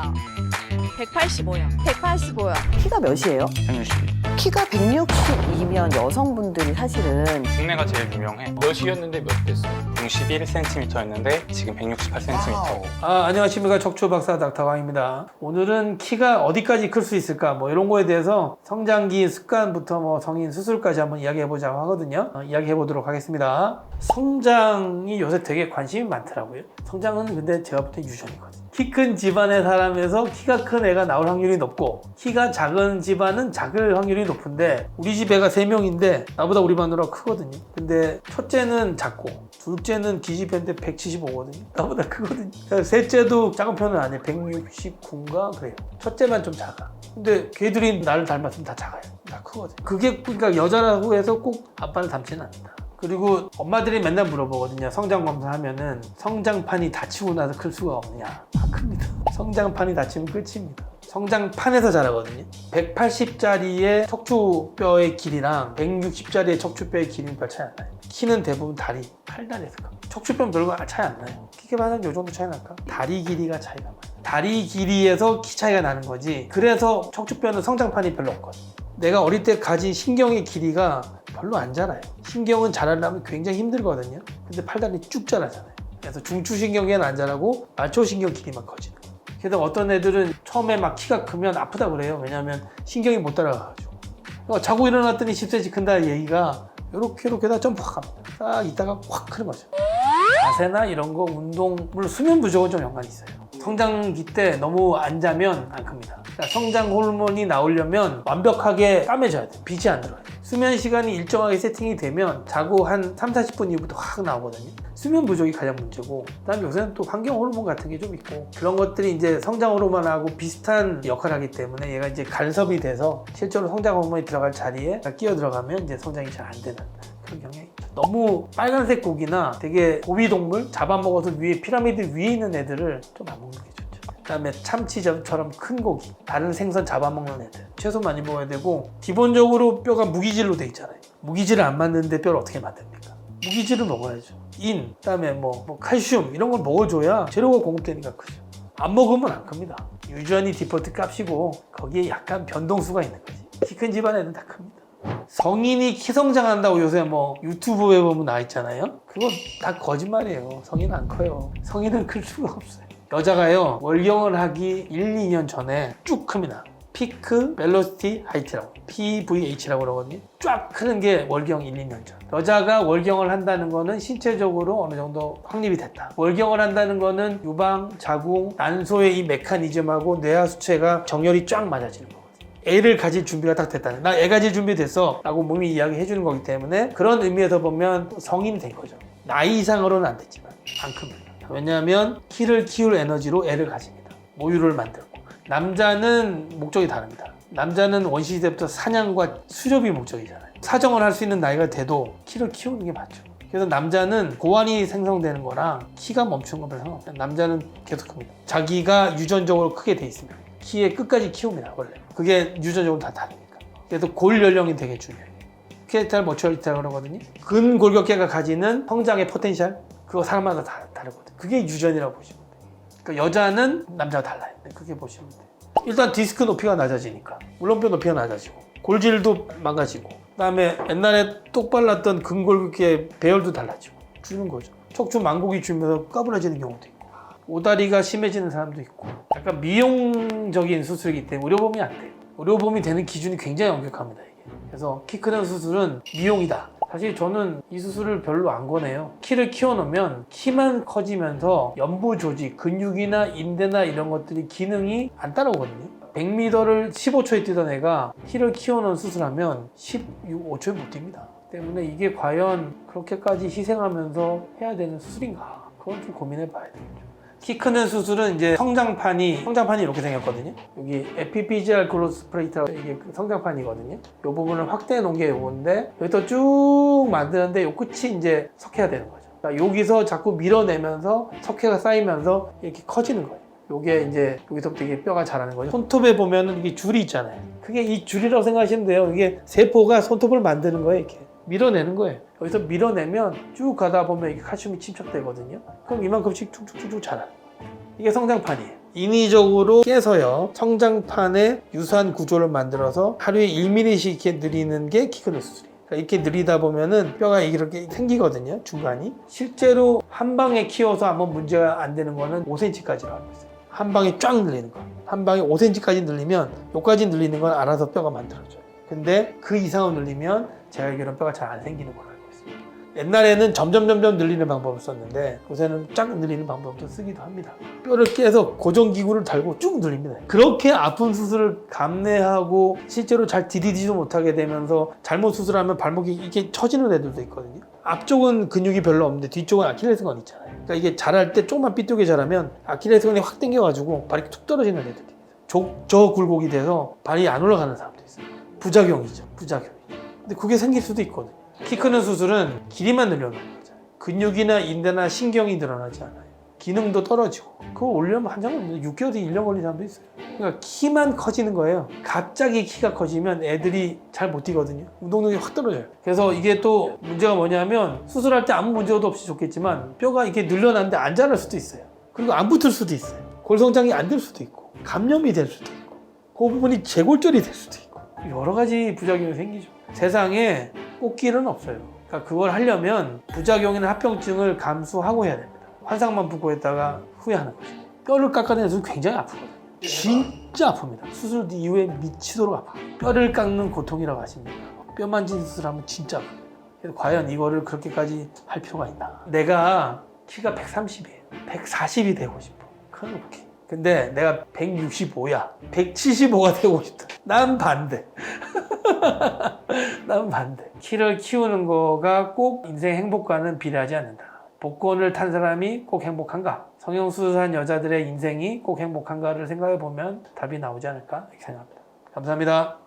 나 185요. 185야. 키가 몇이에요? 162. 키가 162면 여성분들이 사실은 국내가 제일 유명해. 몇이었는데 몇 됐어? 61cm였는데 지금 168cm. 안녕하십니까. 척추박사 닥터강입니다. 오늘은 키가 어디까지 클 수 있을까 뭐 이런 거에 대해서 성장기 습관부터 뭐 성인 수술까지 한번 이야기해보자고 하거든요. 이야기해보도록 하겠습니다. 성장이 요새 되게 관심이 많더라고요. 성장은 근데 제가 볼 때 유전이거든요. 키 큰 집안의 사람에서 키가 큰 애가 나올 확률이 높고, 키가 작은 집안은 작을 확률이 높은데, 우리 집 애가 3명인데 나보다 우리 마누라가 크거든요. 근데 첫째는 작고 둘째는 기집애인데 175거든요. 나보다 크거든요. 셋째도 작은 편은 아니에요. 169인가 그래요. 첫째만 좀 작아. 근데 걔들이 나를 닮았으면 다 작아요. 다 크거든요. 그게 그러니까 여자라고 해서 꼭 아빠를 닮지는 않는다. 그리고 엄마들이 맨날 물어보거든요. 성장 검사하면은 성장판이 다치고 나서 클 수가 없느냐. 다 큽니다. 성장판이 다치면 끝입니다. 성장판에서 자라거든요. 180짜리의 척추뼈의 길이랑 160짜리의 척추뼈의 길이는 별 차이 안 나요. 키는 대부분 다리, 팔다리에서 큽니다. 척추뼈는 별로 차이 안 나요. 키계만 요 정도 차이 날까? 다리 길이가 차이가 많아요. 다리 길이에서 키 차이가 나는 거지. 그래서 척추뼈는 성장판이 별로 없거든요. 내가 어릴 때 가진 신경의 길이가 별로 안 자라요. 신경은 자라려면 굉장히 힘들거든요. 근데 팔다리 쭉 자라잖아요. 그래서 중추신경계는 안 자라고 말초신경 길이만 커지는 거예요. 그래서 어떤 애들은 처음에 막 키가 크면 아프다 그래요. 왜냐하면 신경이 못 따라가가지고. 그러니까 자고 일어났더니 10cm 큰다 얘기가 이렇게 다 점프 확 합니다. 딱 있다가 확 크는 거죠. 자세나 이런 거 운동, 물론 수면 부족은 좀 연관이 있어요. 성장기 때 너무 안 자면 안 큽니다. 그러니까 성장 호르몬이 나오려면 완벽하게 까매져야 돼요. 빛이 안 들어요. 수면 시간이 일정하게 세팅이 되면 자고 한 3-40분 이후부터 확 나오거든요. 수면 부족이 가장 문제고, 그다음에 요새는 또 환경 호르몬 같은 게 좀 있고, 그런 것들이 이제 성장 호르몬하고 비슷한 역할을 하기 때문에 얘가 이제 간섭이 돼서 실제로 성장 호르몬이 들어갈 자리에 끼어 들어가면 이제 성장이 잘 안 되는 그런 경향이 있죠. 너무 빨간색 고기나 되게 고비동물 잡아먹어서 위에 피라미드 위에 있는 애들을 좀 안 먹는 게 좋죠. 그다음에 참치처럼 큰 고기, 다른 생선 잡아먹는 애들 채소 많이 먹어야 되고, 기본적으로 뼈가 무기질로 돼 있잖아요. 무기질을 안 만드는데 뼈를 어떻게 만듭니까? 무기질을 먹어야죠. 그다음에 뭐 칼슘 이런 걸 먹어줘야 재료가 공급되니까 크죠. 안 먹으면 안 큽니다. 유전이 디폴트 값이고 거기에 약간 변동수가 있는 거지. 키 큰 집안 애는 다 큽니다. 성인이 키 성장한다고 요새 뭐 유튜브에 보면 나와 있잖아요. 그건 다 거짓말이에요. 성인은 안 커요. 성인은 클 수가 없어요. 여자가요, 월경을 하기 1-2년 전에 쭉 큽니다. 피크 벨로시티 하이트라고, PVH라고 그러거든요. 쫙 크는 게 월경 1-2년 전. 여자가 월경을 한다는 거는 신체적으로 어느 정도 확립이 됐다. 월경을 한다는 거는 유방, 자궁, 난소의 이 메커니즘하고 뇌하수체가 정렬이 쫙 맞아지는 거거든요. 애를 가질 준비가 딱 됐다는, 나 애 가질 준비 됐어 라고 몸이 이야기해 주는 거기 때문에, 그런 의미에서 보면 성인이 된 거죠. 나이 이상으로는 안 됐지만 안 큽니다. 왜냐하면 키를 키울 에너지로 애를 가집니다. 모유를 만들고. 남자는 목적이 다릅니다. 남자는 원시 때부터 사냥과 수렵이 목적이잖아요. 사정을 할 수 있는 나이가 돼도 키를 키우는 게 맞죠. 그래서 남자는 고환이 생성되는 거랑 키가 멈추는 거랑 상관없어요. 남자는 계속 큽니다. 자기가 유전적으로 크게 돼 있으면 키에 끝까지 키웁니다. 원래 그게 유전적으로 다 다르니까. 그래서 골 연령이 되게 중요해요. 스켈레탈 머추얼리티라고 그러거든요. 근골격계가 가지는 성장의 포텐셜, 그거 사람마다 다 다르거든요. 그게 유전이라고 보시면 돼요. 그러니까 여자는 남자와 달라요. 그렇게 보시면 돼요. 일단 디스크 높이가 낮아지니까 물론뼈 높이가 낮아지고 골질도 망가지고, 그다음에 옛날에 똑 발랐던 근골격계 배열도 달라지고 주는 거죠. 척추 망곡이 줄면서 까부러지는 경우도 있고, 오다리가 심해지는 사람도 있고, 약간 미용적인 수술이기 때문에 의료보험이 안 돼요. 의료보험이 되는 기준이 굉장히 엄격합니다, 이게. 그래서 키 크는 수술은 미용이다. 사실 저는 이 수술을 별로 안 권해요. 키를 키워놓으면 키만 커지면서 연부 조직, 근육이나 인대나 이런 것들이 기능이 안 따라오거든요. 100m를 15초에 뛰던 애가 키를 키워놓은 수술하면 5초에 못 뜁니다. 때문에 이게 과연 그렇게까지 희생하면서 해야 되는 수술인가? 그건 좀 고민해 봐야 되겠죠. 키 크는 수술은 이제 성장판이 이렇게 생겼거든요. 여기 에피피지알 그로스 플레이트라고, 이게 그 성장판이거든요. 이 부분을 확대해 놓은 게 요건데, 여기서 쭉 만드는데 요 끝이 이제 석회가 되는 거죠. 그러니까 여기서 자꾸 밀어내면서 석회가 쌓이면서 이렇게 커지는 거예요. 요게 이제 여기서부터 이게 뼈가 자라는 거죠. 손톱에 보면은 이게 줄이 있잖아요. 그게 이 줄이라고 생각하시면 돼요. 이게 세포가 손톱을 만드는 거예요. 이렇게 밀어내는 거예요. 여기서 밀어내면 쭉 가다 보면 이게 칼슘이 침착되거든요. 그럼 이만큼씩 쭉쭉쭉쭉 자라요. 이게 성장판이에요. 인위적으로 깨서요 성장판에 유사한 구조를 만들어서 하루에 1mm씩 이렇게 늘리는 게 키 크는 수술이에요. 그러니까 이렇게 늘리다 보면은 뼈가 이렇게 생기거든요, 중간이. 실제로 한 방에 키워서 아무 문제가 안 되는 거는 5cm까지라고 알고 있어요. 한 방에 쫙 늘리는 거. 한 방에 5cm까지 늘리면 여기까지 늘리는 건 알아서 뼈가 만들어져요. 근데 그 이상을 늘리면 제가 알기로는 뼈가 잘 안 생기는 걸로 알고 있습니다. 옛날에는 점점 늘리는 방법을 썼는데 요새는 쫙 늘리는 방법도 쓰기도 합니다. 뼈를 깨서 고정기구를 달고 쭉 늘립니다. 그렇게 아픈 수술을 감내하고 실제로 잘 디디지도 못하게 되면서 잘못 수술하면 발목이 이렇게 처지는 애들도 있거든요. 앞쪽은 근육이 별로 없는데 뒤쪽은 아킬레스건 있잖아요. 그러니까 이게 자랄 때 조금만 삐뚤게 자라면 아킬레스건이 확 당겨가지고 발이 툭 떨어지는 애들이 있어요. 족저 굴곡이 돼서 발이 안 올라가는 사람도 있어요. 부작용이죠. 부작용. 근데 그게 생길 수도 있거든요. 키 크는 수술은 길이만 늘려놓는 거죠. 근육이나 인대나 신경이 늘어나지 않아요. 기능도 떨어지고. 그거 올리려면 한장은 6개월, 1년 걸리는 사람도 있어요. 그러니까 키만 커지는 거예요. 갑자기 키가 커지면 애들이 잘 못 뛰거든요. 운동력이 확 떨어져요. 그래서 이게 또 문제가 뭐냐면 수술할 때 아무 문제도 없이 좋겠지만 뼈가 이렇게 늘려놨는데 안 자랄 수도 있어요. 그리고 안 붙을 수도 있어요. 골성장이 안 될 수도 있고 감염이 될 수도 있고 그 부분이 재골절이 될 수도 있고 여러 가지 부작용이 생기죠. 세상에 꽃길은 없어요. 그러니까 그걸 하려면 부작용이나 합병증을 감수하고 해야 됩니다. 환상만 품고 했다가 후회하는 거죠. 뼈를 깎아내는 수술 굉장히 아프거든요. 진짜 아픕니다. 수술 이후에 미치도록 아파요. 뼈를 깎는 고통이라고 하십니다. 뼈 만지는 수술하면 진짜 아파요. 그래서 과연 이거를 그렇게까지 할 필요가 있나? 내가 키가 130이에요. 140이 되고 싶어. 그렇게. 근데 내가 165야. 175가 되고 싶다. 난 반대. 난 반대. 키를 키우는 거가 꼭 인생 행복과는 비례하지 않는다. 복권을 탄 사람이 꼭 행복한가? 성형수술한 여자들의 인생이 꼭 행복한가를 생각해 보면 답이 나오지 않을까 이렇게 생각합니다. 감사합니다.